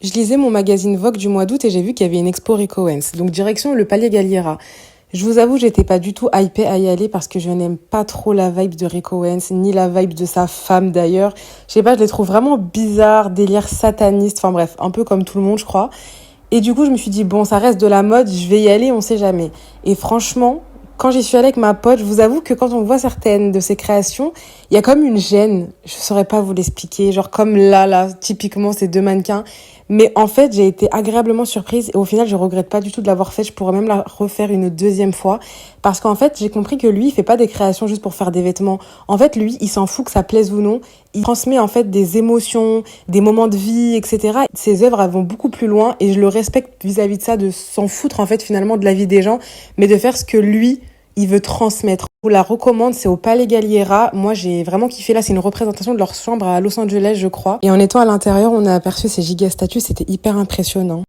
Je lisais mon magazine Vogue du mois d'août et j'ai vu qu'il y avait une expo Rick Owens. Donc direction le Palais Galliera. Je vous avoue, j'étais pas du tout hypée à y aller parce que je n'aime pas trop la vibe de Rick Owens, ni la vibe de sa femme d'ailleurs. Je sais pas, je les trouve vraiment bizarres, délire sataniste, enfin bref, un peu comme tout le monde je crois. Et du coup, je me suis dit, bon, ça reste de la mode, je vais y aller, on sait jamais. Et franchement, quand j'y suis allée avec ma pote, je vous avoue que quand on voit certaines de ses créations, il y a comme une gêne. Je saurais pas vous l'expliquer. Genre comme là, typiquement ces deux mannequins. Mais en fait, j'ai été agréablement surprise et au final, je regrette pas du tout de l'avoir fait. Je pourrais même la refaire une deuxième fois. Parce qu'en fait, j'ai compris que lui, il fait pas des créations juste pour faire des vêtements. En fait, lui, il s'en fout que ça plaise ou non. Il transmet en fait des émotions, des moments de vie, etc. Ses œuvres, elles vont beaucoup plus loin et je le respecte vis-à-vis de ça, de s'en foutre en fait finalement de la vie des gens, mais de faire ce que lui, il veut transmettre. Je vous la recommande, c'est au Palais Galliera. Moi, j'ai vraiment kiffé. Là, c'est une représentation de leur chambre à Los Angeles, je crois. Et en étant à l'intérieur, on a aperçu ces giga statues. C'était hyper impressionnant.